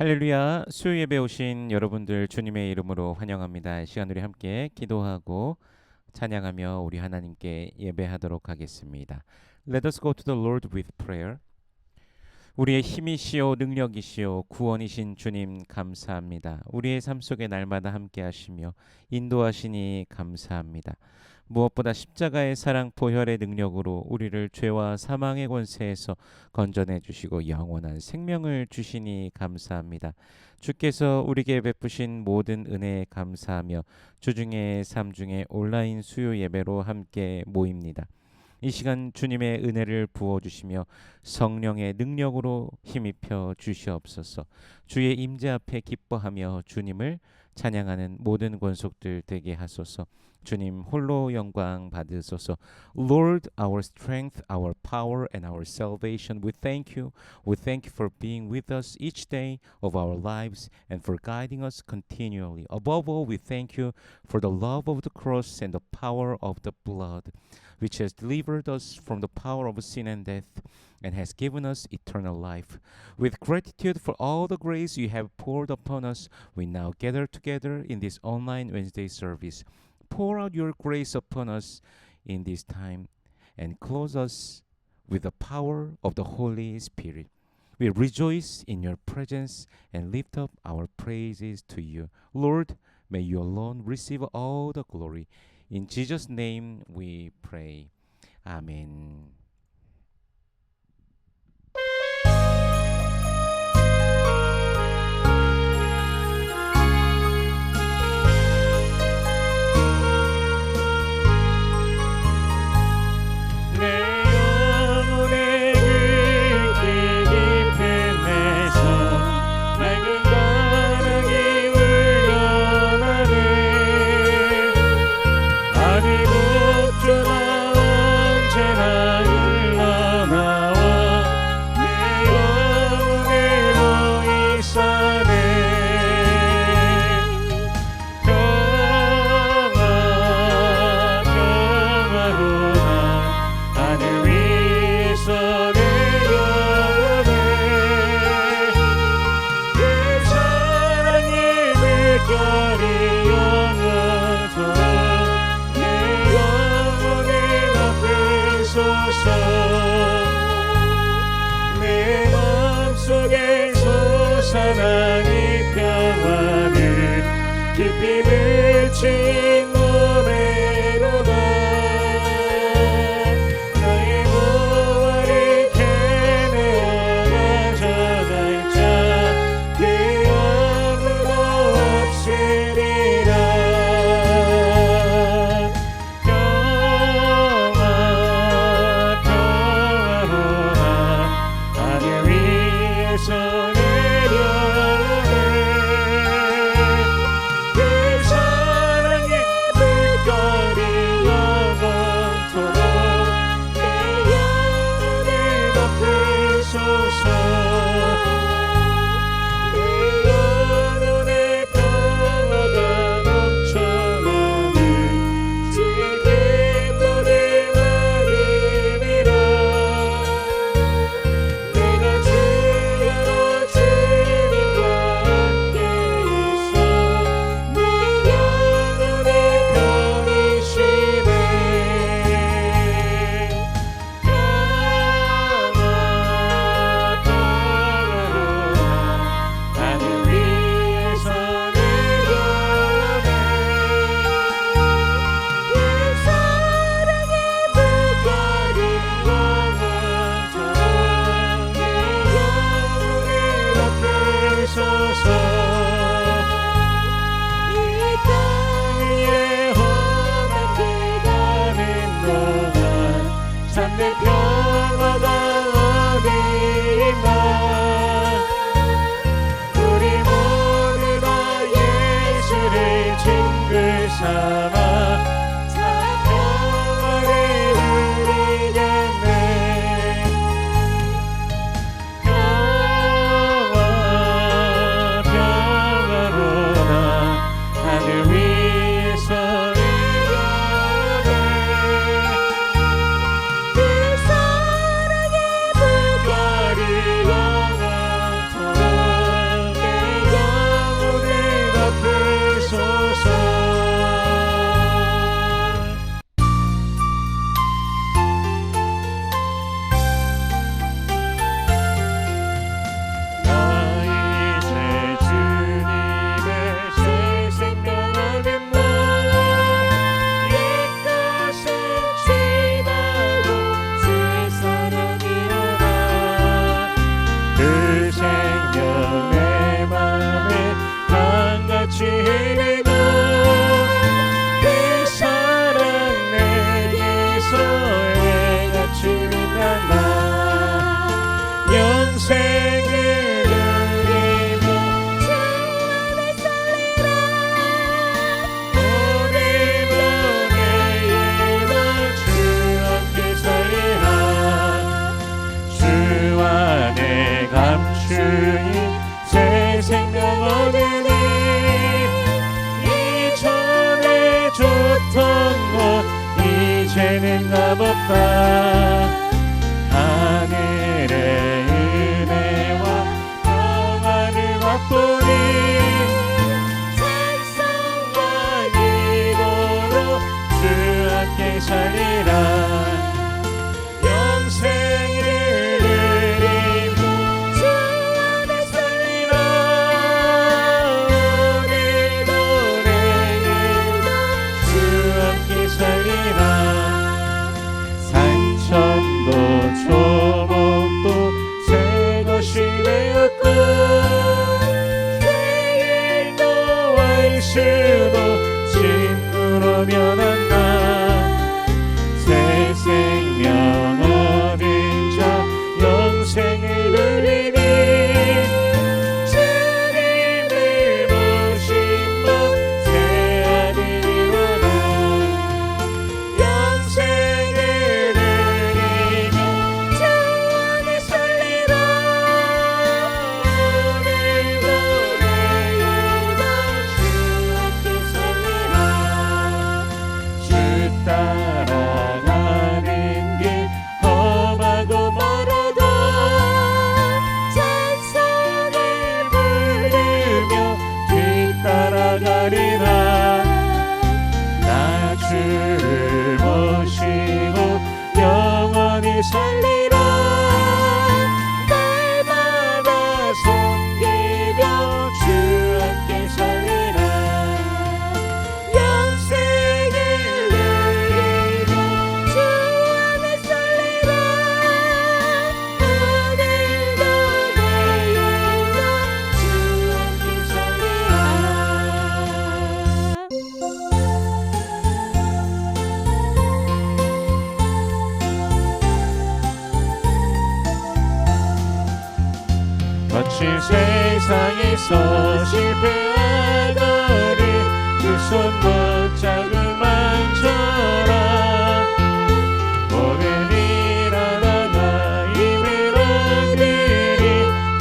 할렐루야, 수요 예배 오신 여러분들 주님의 이름으로 환영합니다. 이 시간 우리 함께 기도하고 찬양하며 우리 하나님께 예배하도록 하겠습니다. Let us go to the Lord with prayer. 우리의 힘이시오 능력이시오 구원이신 주님 감사합니다. 우리의 삶 속에 날마다 함께 하시며 인도하시니 감사합니다. 무엇보다 십자가의 사랑 보혈의 능력으로 우리를 죄와 사망의 권세에서 건져내 주시고 영원한 생명을 주시니 감사합니다. 주께서 우리에게 베푸신 모든 은혜에 감사하며 주중의 삶 중에 온라인 수요 예배로 함께 모입니다. 이 시간 주님의 은혜를 부어주시며 성령의 능력으로 힘입혀 주시옵소서. 주의 임재 앞에 기뻐하며 주님을 찬양하는 모든 권속들 되게 하소서. 주님 홀로 영광 받으소서. Lord, our strength, our power, and our salvation, we thank you. We thank you for being with us each day of our lives and for guiding us continually. Above all, we thank you for the love of the cross and the power of the blood, which has delivered us from the power of sin and death and has given us eternal life. With gratitude for all the grace you have poured upon us, we now gather together in this online Wednesday service. Pour out your grace upon us in this time and clothe us with the power of the Holy Spirit. We rejoice in your presence and lift up our praises to you. Lord, may you alone receive all the glory. In Jesus' name we pray. Amen. 사랑의 평안을 깊이 맺힌 몸에로다 나의 무화를 캐내어 가져갈 자 그 아무도 없으리라 평화로다 하늘 위에서 주님 새 생명 얻으니 이전에 줬던 것 이제는 값없다. 하늘의 은혜와 평안을 맛보니 찬송과 기도로 주 함께 살리라. 영생을 누리고 주 안에 살리라. 오늘도 내일도 주 함께 살리라. 산천도 초목도 새 것이 되었고 죄인도 원수도 친구로 변한다. 새 생명 얻은 자 영생을 누리니 주님을 모신 법 새 아들이로다. 영생을 누리며 주 안에 살리라. 오늘도 내일도 주 함께 살리라. 주 따라가는 길 험하고 멀어도 찬송을 부르며 뒤따라가리라. 나 주를 모시고 영원히 살리라. 날마다 섬기며 주 함께 살리라. 영생을 누리며 주 안에 살리라. 오늘도 내일도 주 함께 살리라. 거친 세상에서 실패하거니 그 손 못잡고 만져라. 오늘 일어나가 힘을 얻으니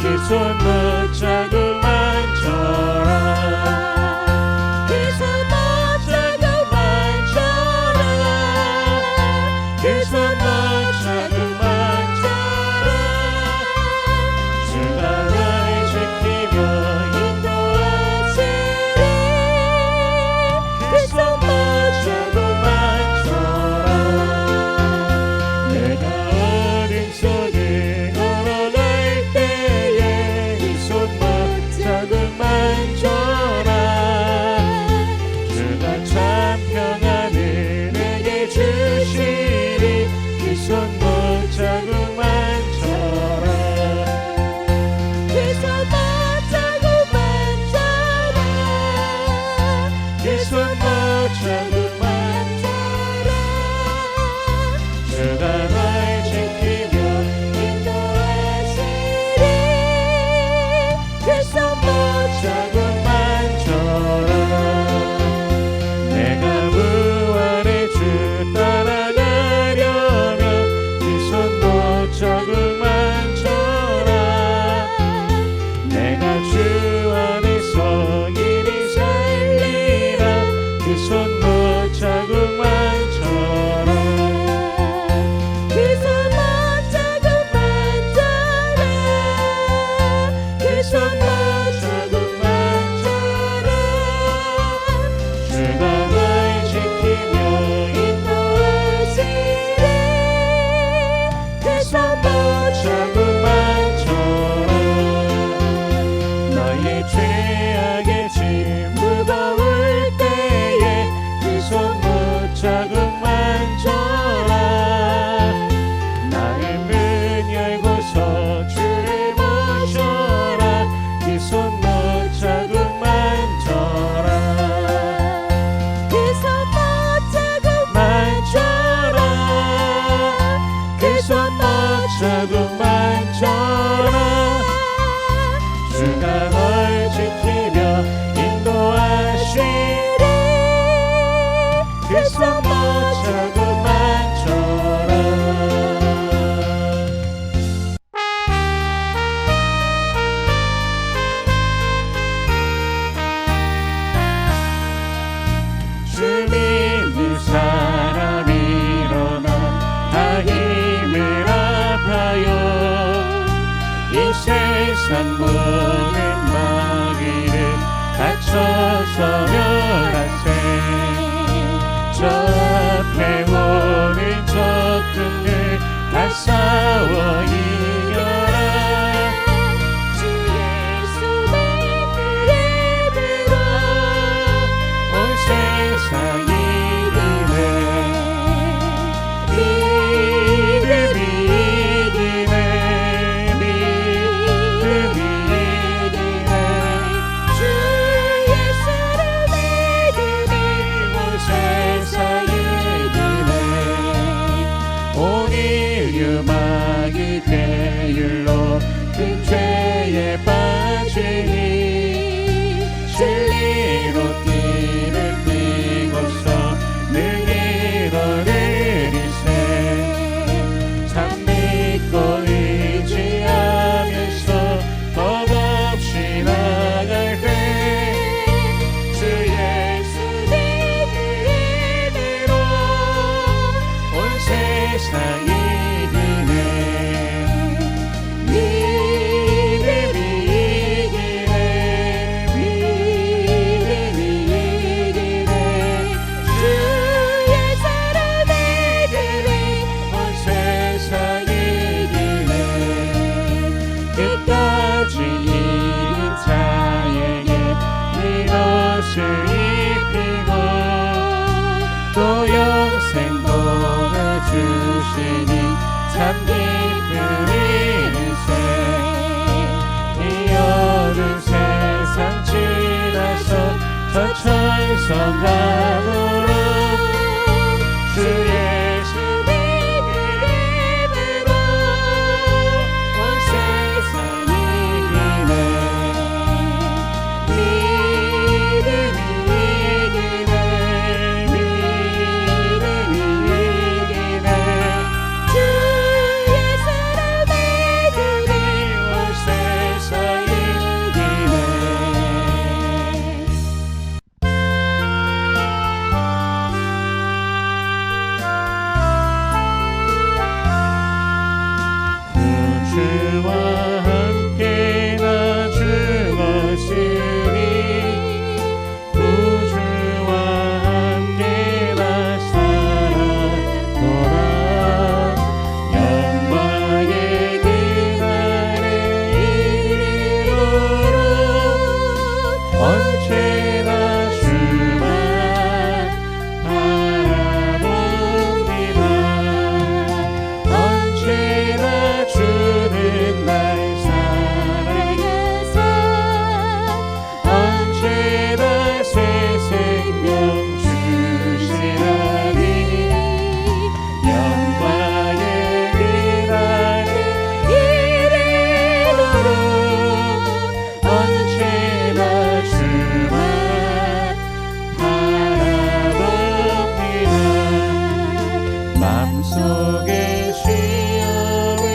그 손 못잡고 만져라. 그 손 못잡고 만져라. 그 손 못잡고 만져라. 주가 날 지키며 인도하시리. 그 손 못잡고 만져라. 내가 어둠 속을 걸어갈 때에 그 손 못잡고 만져라. 주가 참 평안을 내게 주시리. 그 손 못잡고 만져라. 그 손 못잡고 만져라. 그 손 못잡고 만져라. 주가 날 지키며 인도하시리. 그 손 못잡고 만져라. 내가 부활의 주 따라가려면 그 손 못잡고 만져라. 내가 주 안에서 일이 살리라. 그 손 못잡고 만져라. 그 손 못잡고 만져라. 그 손 못잡고 만져라. 주가 날 지키며 인도하시리. 그 손 못잡고 만져라. 너의 죄악의 짐 무거울 때에 그 손 못잡고 만져라. 나의 문 열고서 주를 모셔라. 그 손 못잡고 만져라. 그 손 못잡고 만져라. 그 손 못잡고 만져라. 주가 널 지키며 인도하시리. 그 손 못잡고 만져라. 세상 모든 마귀를 다쳐서 멸하세 저 앞에 오는 적군들 다 싸워 이겨라 주 예수 내 이름으로 온 세상이 믿음이 이기네 믿음이 이기네 주 예수를 믿으니 온 세상이 이기네 온 인류 마귀 대율로 큰 죄에 빠지니 진리로 띠를 띠고서 능히 너를 이세 참 믿고 의지하면서 겁없이 나갈 때 주 예수 내 이름으로 온 세상이 이기네 믿음이 이기네 믿음이 이기네 주 예수를 믿으니 온 세상이 이기네 끝까지 이긴 자에게 이것을 입히고 또 영생복을 주시니 참 기쁨이세 이 어두운 세상 지나서 저 천성감으로 주 예수 믿음으로 온 세상이 이기네 믿음이 이기네 믿음이 이기네 주 예수를 믿으니 온 세상이 이기네 주와 함께 나 죽었으니 구주와 함께 나 살았노라 영광의 그날에 이르도록 언제나 주만 바라봅니다 언제나 주는 날 사랑해서 언제나 새 생명 주시라니 영광의 그날에 이르도록 언제나 주만 바라봅니다 맘속에 시험을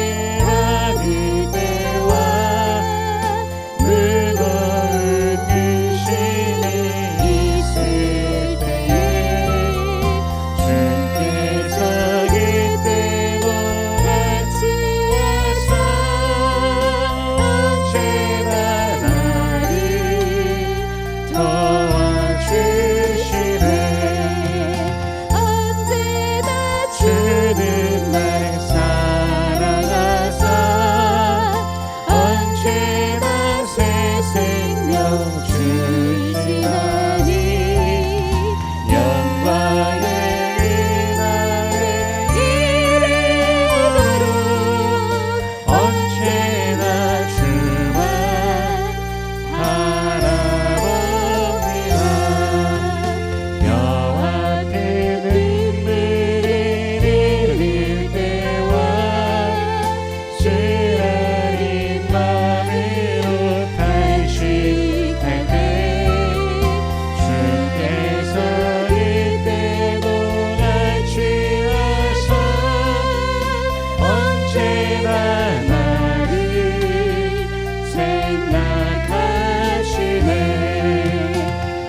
받을 때와 무거운 근심이 있을 때에 주께서 그때도 같이 와서 언제나 나를 도와주시네 언제나 주는 날 사랑하사 언제나 새 생명 주시나니 영광의 그날에 이르도록 언제나 주만 바라봅니다 뼈 앞에 눈물을 흘릴 때와 쓰라린 마음으로 탄식할 때 주께서 이때도 같이 와서 언제나 나를 생각하시네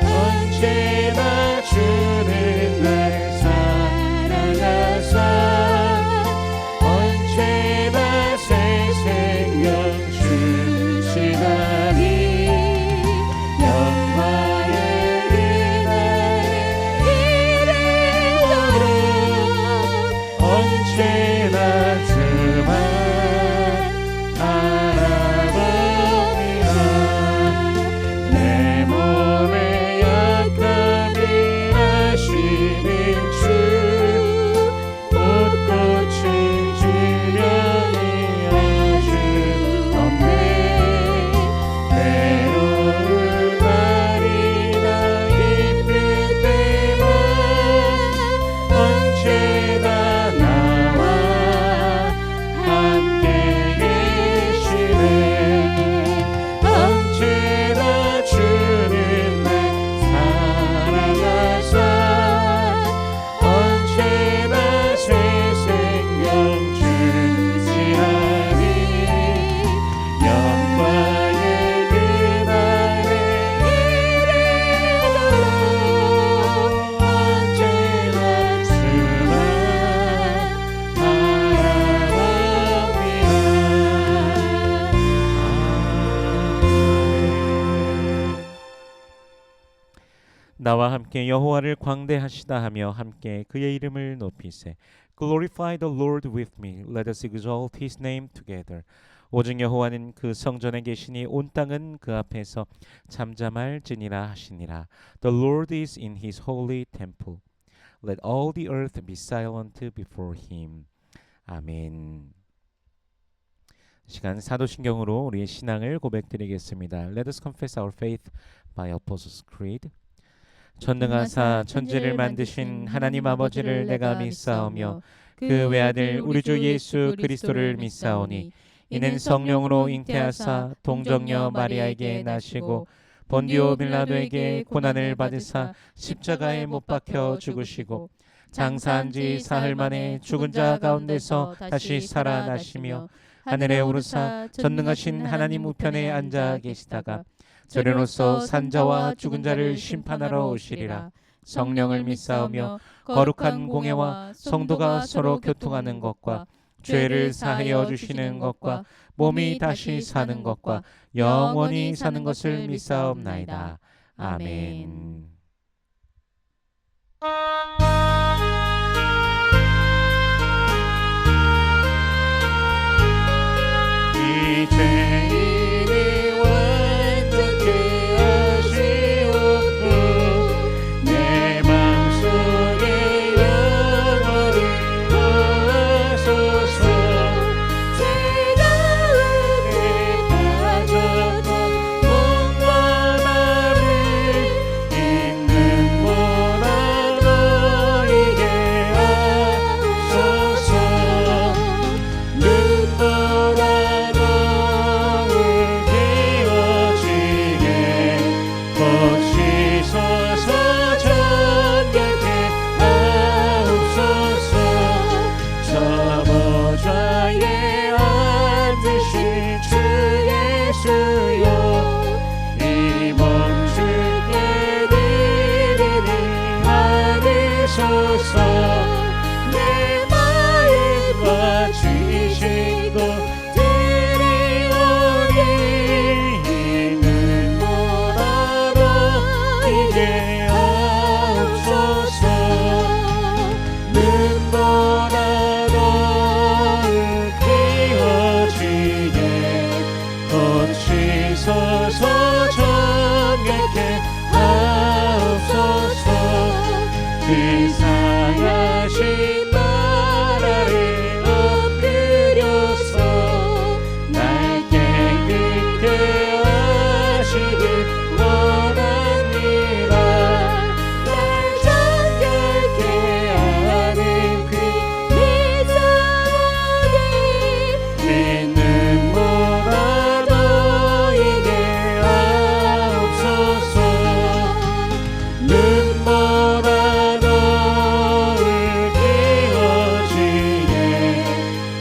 언제나 주는 날 사랑하사 언제나 새 생명 나와 함께 여호와를 광대하시다 하며 함께 그의 이름을 높이세. Glorify the Lord with me. Let us exalt his name together. 오직 여호와는 그 성전에 계시니 온 땅은 그 앞에서 잠잠할지니라 하시니라. The Lord is in his holy temple. Let all the earth be silent before him. 아멘. 시간 사도신경으로 우리의 신앙을 고백드리겠습니다. Let us confess our faith by Apostles' Creed. 전능하사 천지를 만드신 하나님 아버지를 내가 믿사오며 그 외아들 우리 주 예수 그리스도를 믿사오니 이는 성령으로 잉태하사 동정녀 마리아에게 나시고 본디오 빌라도에게 고난을 받으사 십자가에 못 박혀 죽으시고 장사한 지 사흘 만에 죽은 자 가운데서 다시 살아나시며 하늘에 오르사 전능하신 하나님 우편에 앉아 계시다가 저리로서 산자와 죽은 자를 심판하러 오시리라. 성령을 믿사오며 거룩한 공예와 성도가 서로 교통하는 것과 죄를 사하여 주시는 것과 몸이 다시 사는 것과 영원히 사는 것을 믿사옵나이다. 아멘. 이 죄인이 완전케 하시옵고 내 맘속에 영원히 거하소서. 제가 은혜 빠졌던 몸과 마음을 있는 모나 너에게 하소서. 눈보라도 울기워지게 고치소서. 정결케 하옵소서. 저 보좌에 앉으신 주 예수여 이 몸 주께 드리니 받으소서. 내 마음과 지식도 드리오니 있는 보라도 이게 하옵소서. 눈보라도 울기워지게 고치소서. 정결케 하옵소서. 그 사야신 나라를 엎드려서 날 깨끗게 하시길 원합니다. 날 정결케 하는 그 믿사오니 있는 모라도 이게 하옵소서. 눈보라도 울기워지게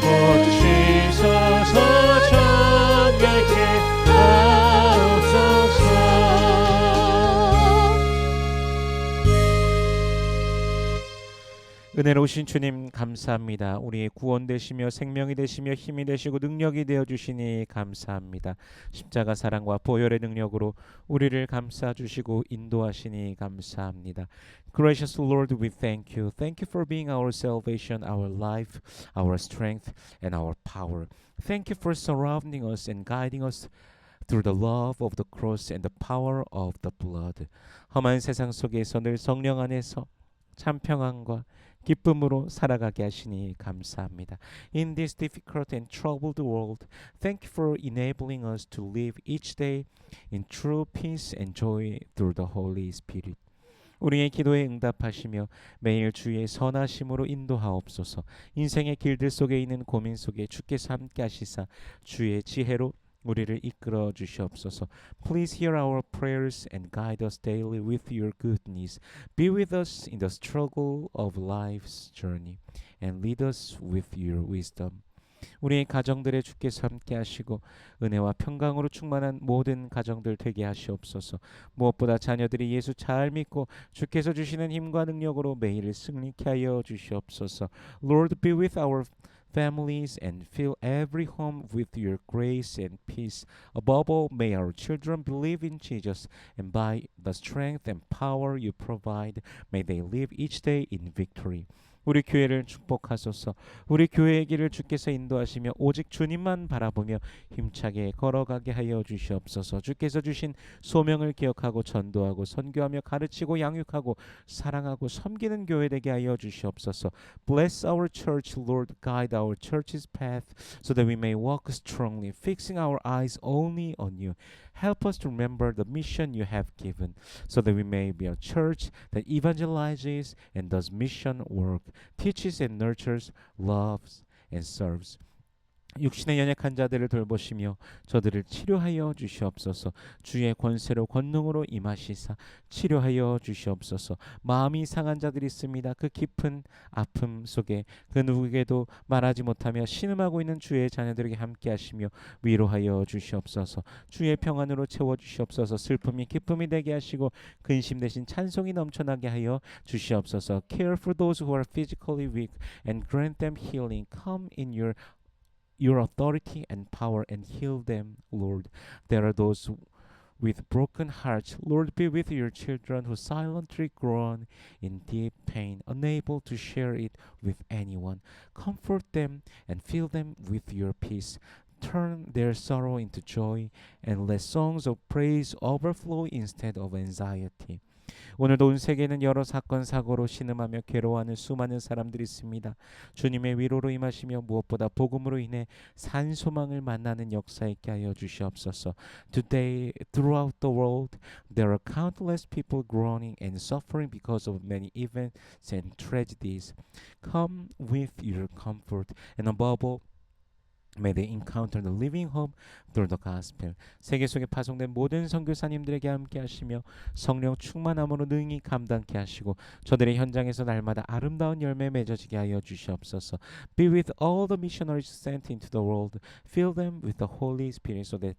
고치소서. 정결케 하옵소서. 은혜로우신 주님 감사합니다. 우리의 구원 되시며 생명이 되시며 힘이 되시고 능력이 되어 주시니 감사합니다. 십자가 사랑과 보혈의 능력으로 우리를 감싸 주시고 인도하시니 감사합니다. Gracious Lord, we thank you. Thank you for being our salvation, our life, our strength, and our power. Thank you for surrounding us and guiding us through the love of the cross and the power of the blood. 험한 세상 속에서 늘 성령 안에서 참 평안과 기쁨으로 살아가게 하시니 감사합니다. In this difficult and troubled world, thank you for enabling us to live each day in true peace and joy through the Holy Spirit. 우리의 기도에 응답하시며 매일 주의 선하심으로 인도하옵소서. 인생의 길들 속에 있는 고민 속에 주께서 함께 하시사 주의 지혜로 우리를 이끌어 주시옵소서. Please hear our prayers and guide us daily with your goodness. Be with us in the struggle of life's journey and lead us with your wisdom. 우리의 가정들에 주께서 함께 하시고 은혜와 평강으로 충만한 모든 가정들 되게 하시옵소서. 무엇보다 자녀들이 예수 잘 믿고 주께서 주시는 힘과 능력으로 매일을 승리케 하여 주시옵소서. Lord, be with our families and fill every home with your grace and peace. Above all, may our children believe in Jesus, and by the strength and power you provide, may they live each day in victory. 우리 교회를 축복하소서. 우리 교회의 길을 주께서 인도하시며 오직 주님만 바라보며 힘차게 걸어가게 하여 주시옵소서. 주께서 주신 소명을 기억하고 전도하고 선교하며 가르치고 양육하고 사랑하고 섬기는 교회 되게 하여 주시옵소서. Bless our church, Lord. Guide our church's path so that we may walk strongly, fixing our eyes only on you. Help us to remember the mission you have given so that we may be a church that evangelizes and does mission work, teaches and nurtures, loves and serves. 육신의 연약한 자들을 돌보시며 저들을 치료하여 주시옵소서. 주의 권세로 권능으로 임하시사 치료하여 주시옵소서. 마음이 상한 자들이 있습니다. 그 깊은 아픔 속에 그 누구에게도 말하지 못하며 신음하고 있는 주의 자녀들에게 함께 하시며 위로하여 주시옵소서. 주의 평안으로 채워 주시옵소서. 슬픔이 기쁨이 되게 하시고 근심 대신 찬송이 넘쳐나게 하여 주시옵소서. Care for those who are physically weak and grant them healing. Come in your authority and power and heal them, Lord. There are those with broken hearts. Lord, be with your children who silently groan in deep pain, unable to share it with anyone. Comfort them and fill them with your peace. Turn their sorrow into joy and let songs of praise overflow instead of anxiety. 오늘도 온 세계는 여러 사건 사고로 신음하며 괴로워하는 수많은 사람들이 있습니다. 주님의 위로로 임하시며 무엇보다 복음으로 인해 산 소망을 만나는 역사 있게 하여 주시옵소서. Today, throughout the world, there are countless people groaning and suffering because of many events and tragedies. Come with your comfort, and above all, may they encounter the living hope through the gospel. 세계 속에 파송된 모든 선교사님들에게 함께 하시며 성령 충만함으로 능히 감당케 하시고 저들의 현장에서 날마다 아름다운 열매 맺어지게 하여 주시옵소서. Be with all the missionaries sent into the world. Fill them with the Holy Spirit so that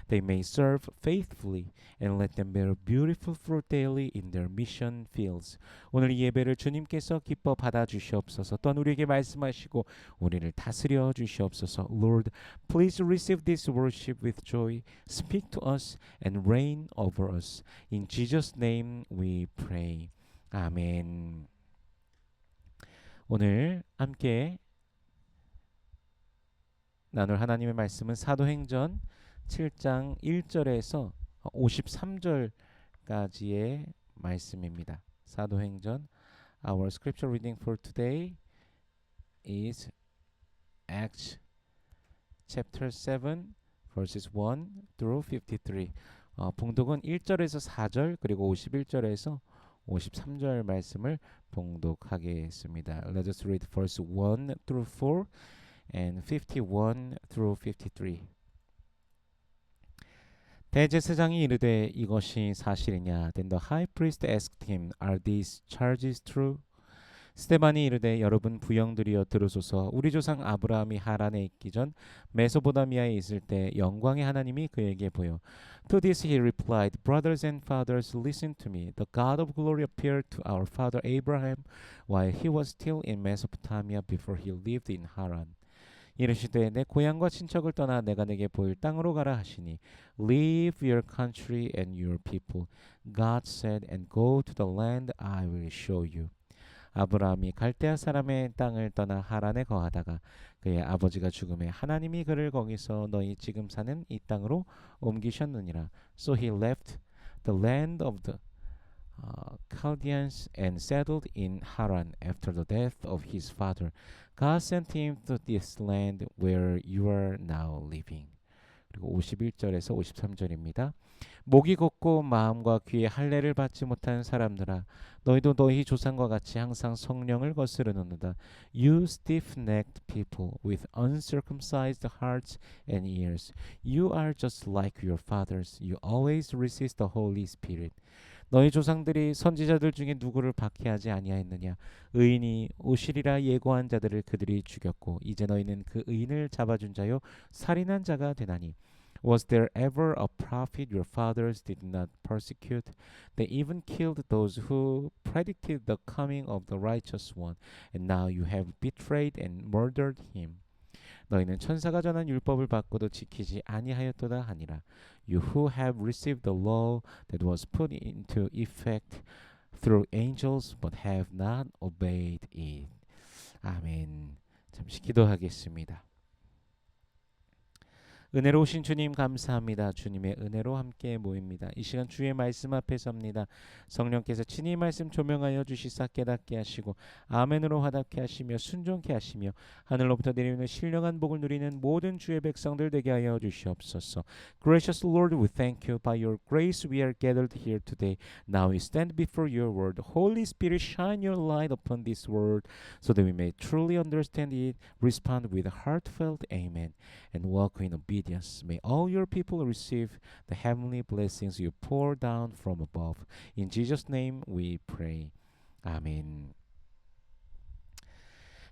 they may serve faithfully and let them bear beautiful fruit daily in their mission fields. 오늘 이 예배를 주님께서 기뻐 받아 주시옵소서. 또한 우리에게 말씀하시고 우리를 다스려 주시옵소서. Lord, please receive this worship with joy. Speak to us and reign over us. In Jesus' name we pray. 아멘. 오늘 함께 나눌 하나님의 말씀은 사도행전 7장 1절에서 53절까지의 말씀입니다. 사도행전 Our scripture reading for today is Acts chapter 7 verses 1 through 53. 봉독은 1절에서 4절 그리고 51절에서 53절 말씀을 봉독하겠습니다. Let us read verse 1 through 4 and 51 through 53. 대제사장이 이르되 이것이 사실이냐? Then the high priest asked him, Are these charges true? 스데반이 이르되 여러분 부영들이여 들으소서. 우리 조상 아브라함이 하란에 있기 전 메소포타미아에 있을 때 영광의 하나님이 그에게 보여. To this he replied, Brothers and fathers, listen to me. The God of glory appeared to our father Abraham while he was still in Mesopotamia before he lived in Haran. 이르시되 내 고향과 친척을 떠나 내가 내게 보일 땅으로 가라 하시니 Leave your country and your people, God said, and go to the land I will show you. 아브라함이 갈대아 사람의 땅을 떠나 하란에 거하다가 그의 아버지가 죽음에 하나님이 그를 거기서 너희 지금 사는 이 땅으로 옮기셨느니라. So he left the land of the Chaldeans and settled in Haran after the death of his father. God sent him to this land where you are now living. 그리고 51절에서 53절입니다. 목이 곱고 마음과 귀에 할례를 받지 못한 사람들아 너희도 너희 조상과 같이 항상 성령을 거스르는도다. You stiff-necked people with uncircumcised hearts and ears. You are just like your fathers. You always resist the Holy Spirit. 너희 조상들이 선지자들 중에 누구를 박해하지 아니하였느냐? 의인이 오시리라 예고한 자들을 그들이 죽였고 이제 너희는 그 의인을 잡아준 자요 살인한 자가 되나니 Was there ever a prophet your fathers did not persecute? They even killed those who predicted the coming of the righteous one, and now you have betrayed and murdered him. 너희는 천사가 전한 율법을 받고도 지키지 아니하였도다 하니라. You who have received the law that was put into effect through angels, but have not obeyed it. 아멘. 잠시 기도하겠습니다. 은혜로우신 주님 감사합니다. 주님의 은혜로 함께 모입니다. 이 시간 주의 말씀 앞에 섭니다. 성령께서 친히 말씀 조명하여 주시사 깨닫게 하시고 아멘으로 화답게 하시며 순종케 하시며 하늘로부터 내리는 신령한 복을 누리는 모든 주의 백성들 되게 하여 주시옵소서. Gracious Lord, we thank you. By your grace we are gathered here today. Now we stand before your word. Holy Spirit, shine your light upon this word so that we may truly understand it, respond with a heartfelt amen, and walk in obedience. May all your people receive the heavenly blessings you pour down from above. In Jesus' name we pray. 아멘.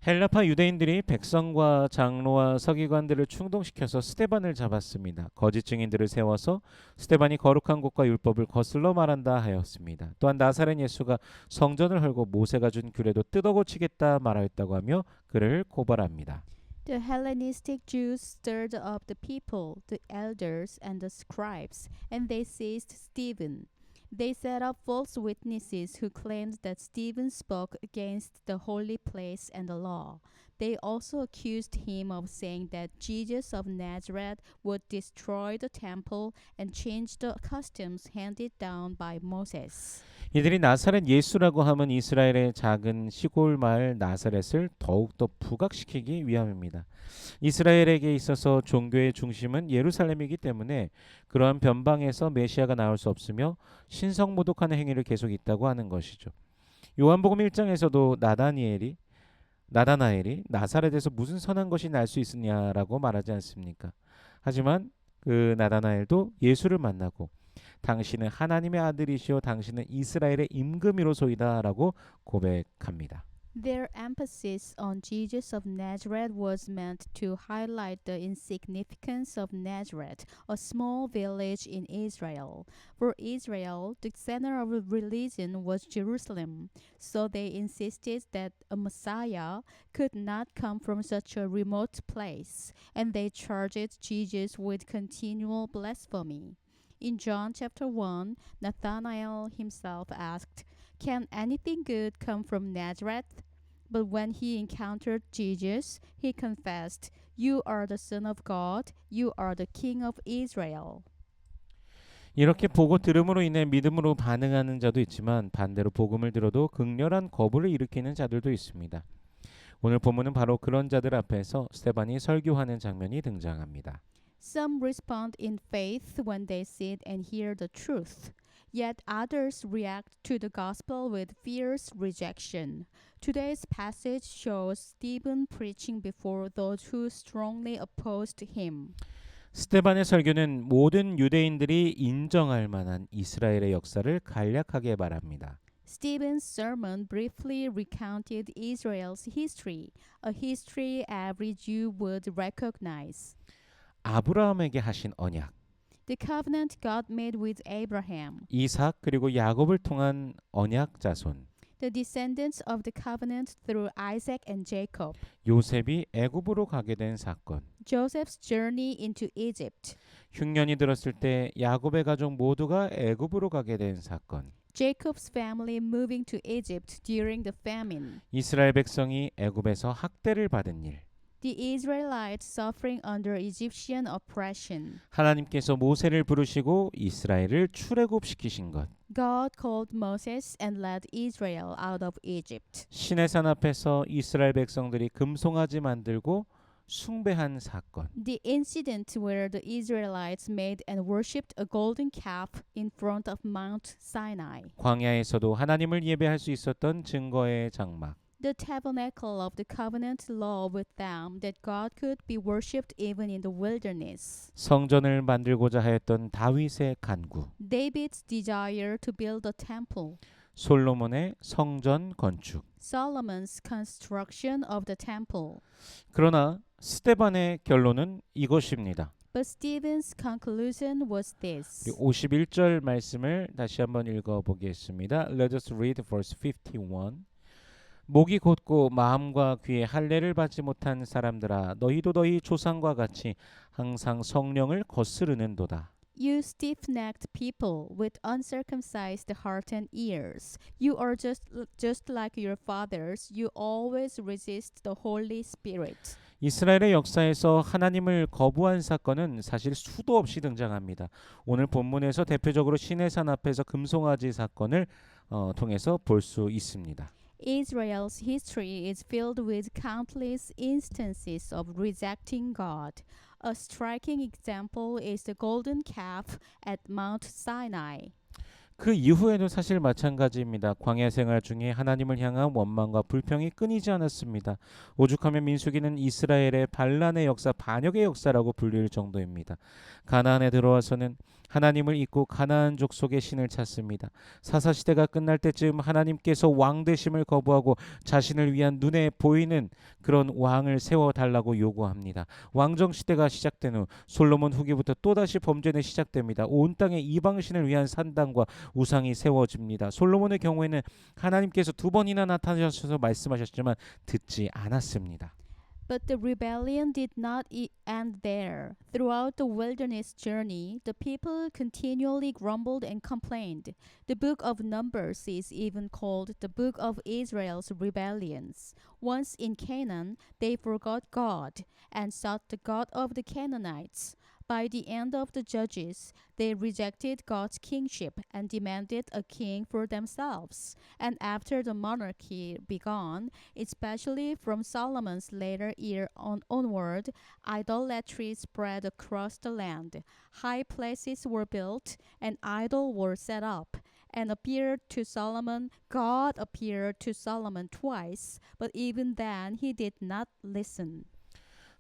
헬라파 유대인들이 백성과 장로와 서기관들을 충동시켜서 스데반을 잡았습니다. 거짓 증인들을 세워서 스데반이 거룩한 곳과 율법을 거슬러 말한다 하였습니다. 또한 나사렛 예수가 성전을 헐고 모세가 준 규례도 뜯어고치겠다 말하였다고 하며 그를 고발합니다. The Hellenistic Jews stirred up the people, the elders, and the scribes, and they seized Stephen. They set up false witnesses who claimed that Stephen spoke against the holy place and the law. They also accused him of saying that Jesus of Nazareth would destroy the temple and change the customs handed down by Moses. 이들이 나사렛 예수라고 하면 이스라엘의 작은 시골 마을 나사렛을 더욱더 부각시키기 위함입니다. 이스라엘에게 있어서 종교의 중심은 예루살렘이기 때문에 그러한 변방에서 메시아가 나올 수 없으며 신성 모독하는 행위를 계속 있다고 하는 것이죠. 요한복음 1장에서도 나다나엘이 나사렛에서 무슨 선한 것이 날 수 있느냐라고 말하지 않습니까? 하지만 그 나다나엘도 예수를 만나고 당신은 하나님의 아들이시오 당신은 이스라엘의 임금이로소이다라고 고백합니다. Their emphasis on Jesus of Nazareth was meant to highlight the insignificance of Nazareth, a small village in Israel. For Israel, the center of religion was Jerusalem, so they insisted that a Messiah could not come from such a remote place, and they charged Jesus with continual blasphemy. In John chapter 1, Nathanael himself asked, "Can anything good come from Nazareth?" But when he encountered Jesus, he confessed, "You are the Son of God, you are the King of Israel." 이렇게 보고 들음으로 인해 믿음으로 반응하는 자도 있지만 반대로 복음을 들어도 극렬한 거부를 일으키는 자들도 있습니다. 오늘 본문은 바로 그런 자들 앞에서 스데반이 설교하는 장면이 등장합니다. Some respond in faith when they sit and hear the truth. Yet others react to the gospel with fierce rejection. Today's passage shows Stephen preaching before those who strongly opposed him. 스데반의 설교는 모든 유대인들이 인정할 만한 이스라엘의 역사를 간략하게 말합니다. Stephen's sermon briefly recounted Israel's history, a history every Jew would recognize. 아브라함에게 하신 언약, The covenant God made with Abraham, 이삭 그리고 야곱을 통한 언약 자손, the descendants of the covenant through Isaac and Jacob, 요셉이 애굽으로 가게 된 사건, Joseph's journey into Egypt, 흉년이 들었을 때 야곱의 가족 모두가 애굽으로 가게 된 사건, Jacob's family moving to Egypt during the famine, 이스라엘 백성이 애굽에서 학대를 받은 일, the Israelites suffering under Egyptian oppression, 하나님께서 모세를 부르시고 이스라엘을 출애굽시키신 것, God called Moses and led Israel out of Egypt, 시내산 앞에서 이스라엘 백성들이 금송아지 만들고 숭배한 사건, the incident where the Israelites made and worshipped a golden calf in front of Mount Sinai, 광야에서도 하나님을 예배할 수 있었던 증거의 장막, the tabernacle of the covenant law with them that God could be worshipped even in the wilderness, 성전을 만들고자 하였던 다윗의 간구, David's desire to build a temple, 솔로몬의 성전 건축. Solomon's construction of the temple. 그러나 스데반의 결론은 이것입니다. But Stephen's conclusion was this. 51절 말씀을 다시 한번 읽어보겠습니다. Let us read verse 51. 목이 곧고 마음과 귀에 할례를 받지 못한 사람들아 너희도 너희 조상과 같이 항상 성령을 거스르는도다. You stiff-necked people with uncircumcised heart and ears, you are just like your fathers. You always resist the Holy Spirit. 이스라엘의 역사에서 하나님을 거부한 사건은 사실 수도 없이 등장합니다. 오늘 본문에서 대표적으로 시내산 앞에서 금송아지 사건을 통해서 볼 수 있습니다. Israel's history is filled with countless instances of rejecting God. A striking example is the golden calf at Mount Sinai. 그 이후에도 사실 마찬가지입니다. 광야 생활 중에 하나님을 향한 원망과 불평이 끊이지 않았습니다. 오죽하면 민수기는 이스라엘의 반란의 역사, 반역의 역사라고 불릴 정도입니다. 가나안에 들어와서는 하나님을 잊고 가나안족 속의 신을 찾습니다. 사사시대가 끝날 때쯤 하나님께서 왕 되심을 거부하고 자신을 위한 눈에 보이는 그런 왕을 세워달라고 요구합니다. 왕정시대가 시작된 후 솔로몬 후기부터 또다시 범죄는 시작됩니다. 온 땅에 이방신을 위한 산당과 우상이 세워집니다. 솔로몬의 경우에는 하나님께서 2번이나 나타나셔서 말씀하셨지만 듣지 않았습니다. But the rebellion did not end there. Throughout the wilderness journey, the people continually grumbled and complained. The book of Numbers is even called the book of Israel's rebellions. Once in Canaan, they forgot God and sought the God of the Canaanites. By the end of the Judges, they rejected God's kingship and demanded a king for themselves. And after the monarchy began, especially from Solomon's later year onward, idolatry spread across the land. High places were built, and idols were set up. And God appeared to Solomon twice, but even then he did not listen.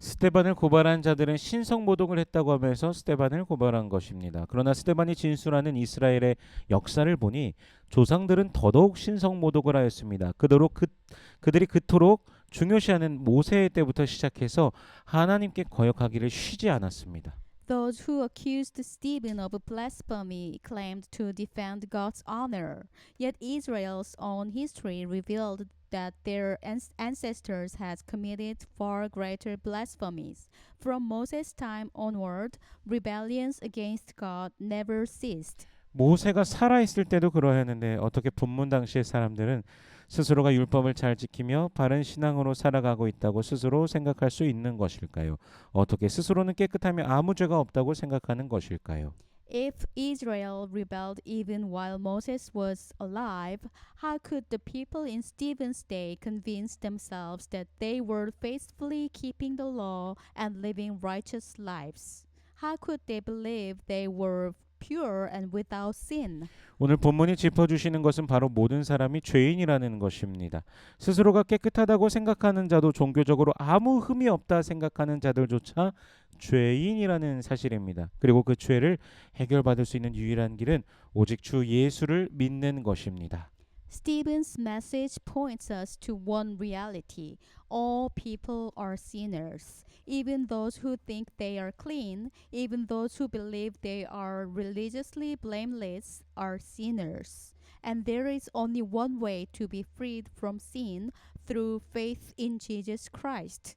스데반을 고발한 자들은 신성 모독을 했다고 하면서 스데반을 고발한 것입니다. 그러나 스데반이 진술하는 이스라엘의 역사를 보니 조상들은 더더욱 신성 모독을 하였습니다. 그들이 그토록 중요시하는 모세 때부터 시작해서 하나님께 거역하기를 쉬지 않았습니다. Those who accused Stephen of blasphemy claimed to defend God's honor. Yet Israel's own history revealed that their ancestors had committed far greater blasphemies. From Moses' time onward, rebellions against God never ceased. 모세가 살아있을 때도 그러했는데 어떻게 본문 당시의 사람들은 스스로가 율법을 잘 지키며 바른 신앙으로 살아가고 있다고 스스로 생각할 수 있는 것일까요? 어떻게 스스로는 깨끗하며 아무 죄가 없다고 생각하는 것일까요? If Israel rebelled even while Moses was alive, how could the people in Stephen's day convince themselves that they were faithfully keeping the law and living righteous lives? How could they believe they were pure and without sin? 오늘 본문이 짚어주시는 것은 바로 모든 사람이 죄인이라는 것입니다. 스스로가 깨끗하다고 생각하는 자도 종교적으로 아무 흠이 없다 생각하는 자들조차 죄인이라는 사실입니다. 그리고 그 죄를 해결받을 수 있는 유일한 길은 오직 주 예수를 믿는 것입니다. Stephen's message points us to one reality. All people are sinners. Even those who think they are clean, even those who believe they are religiously blameless, are sinners. And there is only one way to be freed from sin, through faith in Jesus Christ.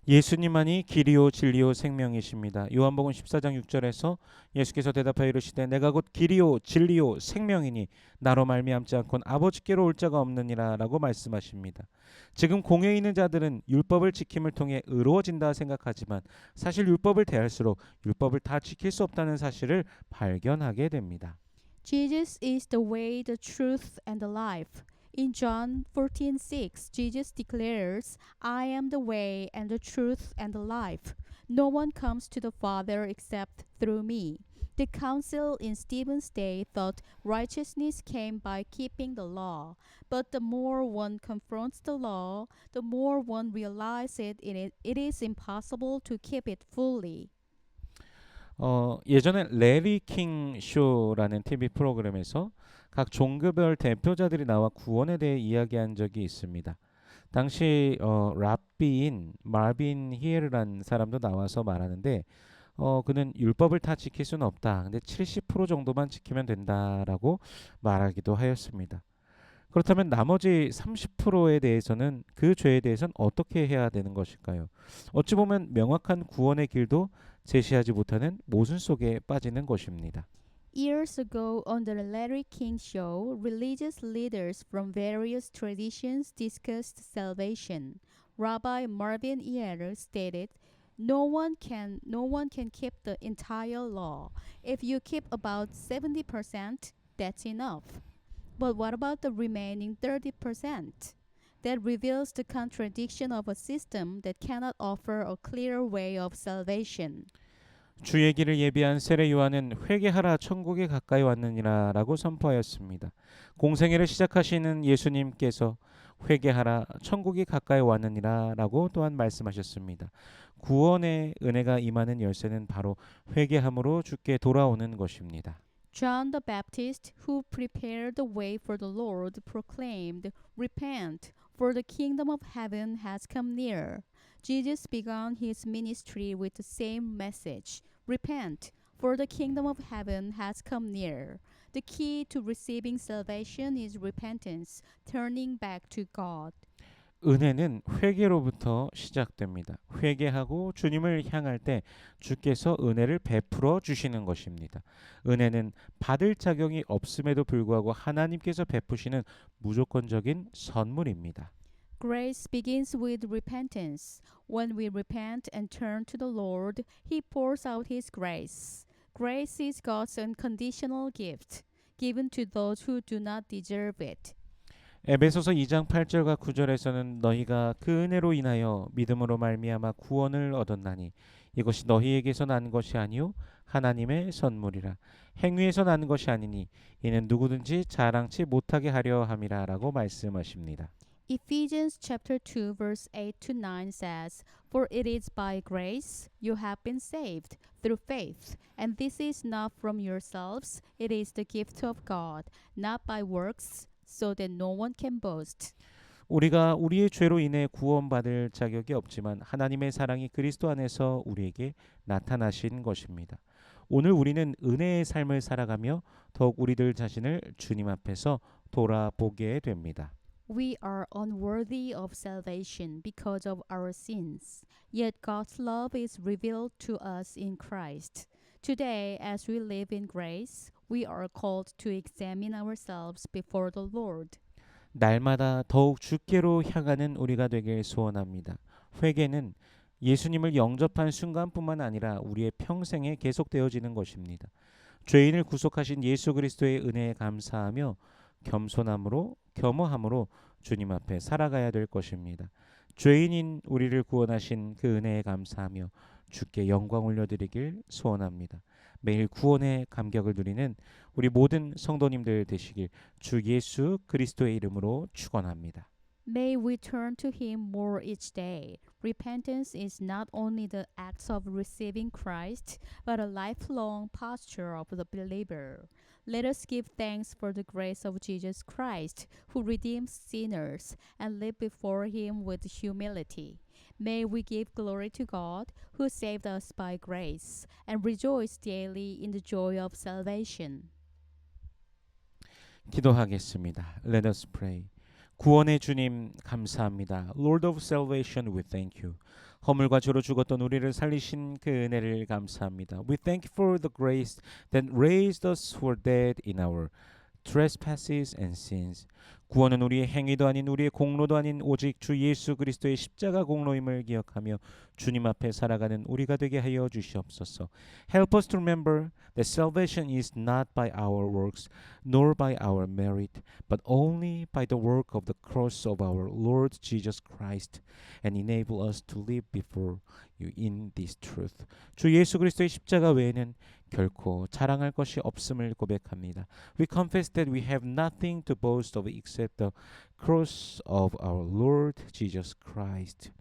예수님만이 길이요 진리요 생명이십니다. 요한복음 14장 6절에서 예수께서 대답하여 이르시되 내가 곧 길이요 진리요 생명이니 나로 말미암지 않고는 아버지께로 올 자가 없느니라 라고 말씀하십니다. 지금 공회에 있는 자들은 율법을 지킴을 통해 의로워진다 생각하지만 사실 율법을 대할수록 율법을 다 지킬 수 없다는 사실을 발견하게 됩니다. Jesus is the way, the truth, and the life. In John 14:6, Jesus declares, I am the way and the truth and the life. No one comes to the Father except through me. The council in Stephen's day thought righteousness came by keeping the law. But the more one confronts the law, the more one realizes it is impossible to keep it fully. 예전에 레리 킹 쇼라는 TV 프로그램에서 각 종교별 대표자들이 나와 구원에 대해 이야기한 적이 있습니다. 당시 랍비인 마빈 히에르라는 사람도 나와서 말하는데 그는 율법을 다 지킬 수는 없다. 근데 70% 정도만 지키면 된다라고 말하기도 하였습니다. 그렇다면 나머지 30%에 대해서는 그 죄에 대해서는 어떻게 해야 되는 것일까요? 어찌 보면 명확한 구원의 길도 제시하지 못하는 모순 속에 빠지는 것입니다. Years ago on the Larry King Show, religious leaders from various traditions discussed salvation. Rabbi Marvin Eyer stated, no one can keep the entire law. If you keep about 70%, that's enough. But what about the remaining 30%? That reveals the contradiction of a system that cannot offer a clear way of salvation. 주의 길을 예비한 세례 요한은 회개하라 천국에 가까이 왔느니라라고 선포하였습니다. 공생애를 시작하시는 예수님께서 회개하라 천국이 가까이 왔느니라라고 또한 말씀하셨습니다. 구원의 은혜가 임하는 열쇠는 바로 회개함으로 주께 돌아오는 것입니다. John the Baptist, who prepared the way for the Lord, proclaimed, "Repent, for the kingdom of heaven has come near." Jesus began his ministry with the same message. Repent, for the kingdom of heaven has come near. The key to receiving salvation is repentance, turning back to God. 은혜는 회개로부터 시작됩니다. 회개하고 주님을 향할 때 주께서 은혜를 베풀어 주시는 것입니다. 은혜는 받을 자격이 없음에도 불구하고 하나님께서 베푸시는 무조건적인 선물입니다. Grace begins with repentance. When we repent and turn to the Lord, He pours out His grace. Grace is God's unconditional gift, given to those who do not deserve it. 에베소서 2장 8절과 9절에서는 너희가 그 은혜로 인하여 믿음으로 말미암아 구원을 얻었나니 이것이 너희에게서 난 것이 아니요 하나님의 선물이라 행위에서 난 것이 아니니 이는 누구든지 자랑치 못하게 하려 함이라라고 말씀하십니다. Ephesians chapter 2 verse 8 to 9 says, "For it is by grace you have been saved through faith, and this is not from yourselves, it is the gift of God, not by works, so that no one can boast." 우리가 우리의 죄로 인해 구원받을 자격이 없지만 하나님의 사랑이 그리스도 안에서 우리에게 나타나신 것입니다. 오늘 우리는 은혜의 삶을 살아가며 더욱 우리들 자신을 주님 앞에서 돌아보게 됩니다. We are unworthy of salvation because of our sins. Yet God's love is revealed to us in Christ. Today, as we live in grace, we are called to examine ourselves before the Lord. 날마다 더욱 주께로 향하는 우리가 되길 소원합니다. 회개는 예수님을 영접한 순간뿐만 아니라 우리의 평생에 계속되어지는 것입니다. 죄인을 구속하신 예수 그리스도의 은혜에 감사하며 겸허함으로 주님 앞에 살아가야 될 것입니다. 죄인인 우리를 구원하신 그 은혜에 감사하며 주께 영광 올려드리길 소원합니다. 매일 구원의 감격을 누리는 우리 모든 성도님들 되시길 주 예수 그리스도의 이름으로 축원합니다. May we turn to Him more each day. Repentance is not only the act of receiving Christ, but a lifelong posture of the believer. Let us give thanks for the grace of Jesus Christ, who redeems sinners, and live before Him with humility. May we give glory to God, who saved us by grace, and rejoice daily in the joy of salvation. 기도하겠습니다. Let us pray. 구원의 주님 감사합니다. Lord of salvation, we thank you. 허물과 죄로 죽었던 우리를 살리신 그 은혜를 감사합니다. We thank you for the grace that raised us who were dead in our trespasses and sins. 구원은 우리의 행위도 아닌 우리의 공로도 아닌 오직 주 예수 그리스도의 십자가 공로임을 기억하며 주님 앞에 살아가는 우리가 되게 하여 주시옵소서. Help us to remember that salvation is not by our works nor by our merit but only by the work of the cross of our Lord Jesus Christ and enable us to live before you in this truth. 주 예수 그리스도의 십자가 외에는 결코 자랑할 것이 없음을 고백합니다. We confess that we have nothing to boast of except the cross of our Lord Jesus Christ.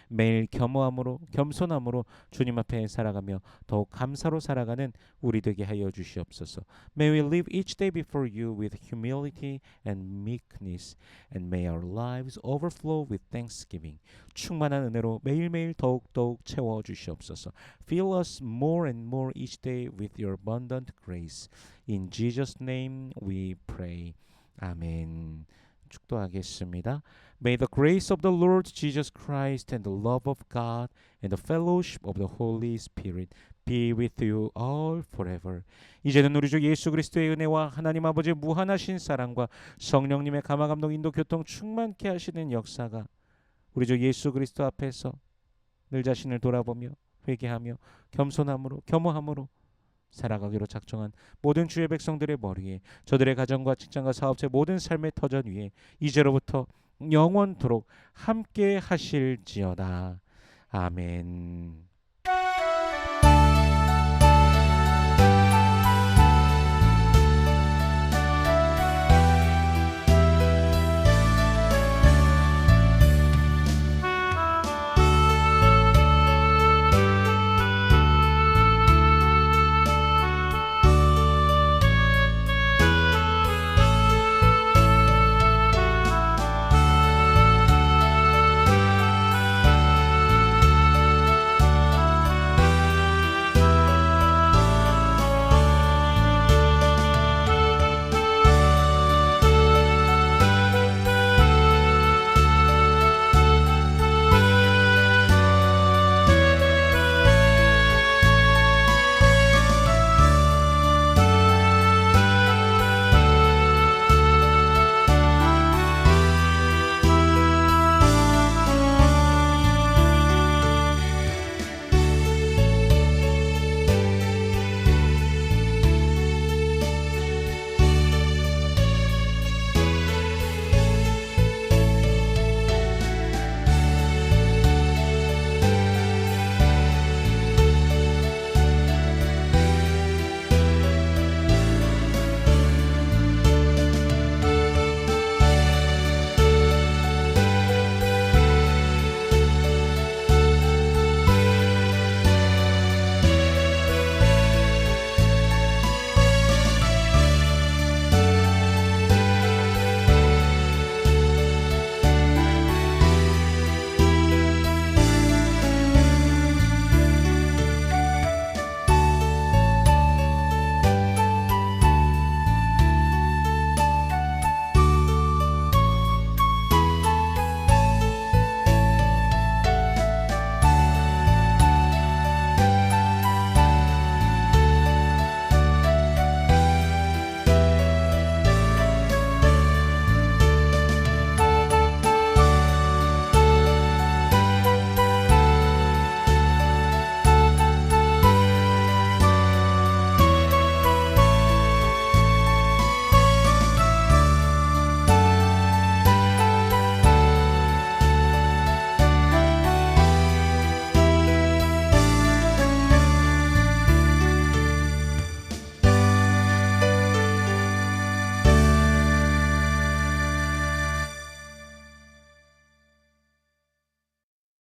매일 겸허함으로 겸손함으로 주님 앞에 살아가며 더욱 감사로 살아가는 우리 되게 하여 주시옵소서. May we live each day before you with humility and meekness, and may our lives overflow with thanksgiving. 충만한 은혜로 매일매일 더욱더욱 채워 주시옵소서. Fill us more and more each day with your abundant grace. In Jesus' name we pray. 아멘. 축도하겠습니다. May the grace of the Lord Jesus Christ and the love of God and the fellowship of the Holy Spirit be with you all forever. 이제는 우리 주 예수 그리스도의 은혜와 하나님 아버지의 무한하신 사랑과 성령님의 감화 감동 인도 교통 충만케 하시는 역사가 우리 주 예수 그리스도 앞에서 늘 자신을 돌아보며 회개하며 겸손함으로 겸허함으로 살아가기로 작정한 모든 주의 백성들의 머리에, 저들의 가정과 직장과 사업체 모든 삶의 터전 위에 이제로부터 영원토록 함께 하실지어다. 아멘.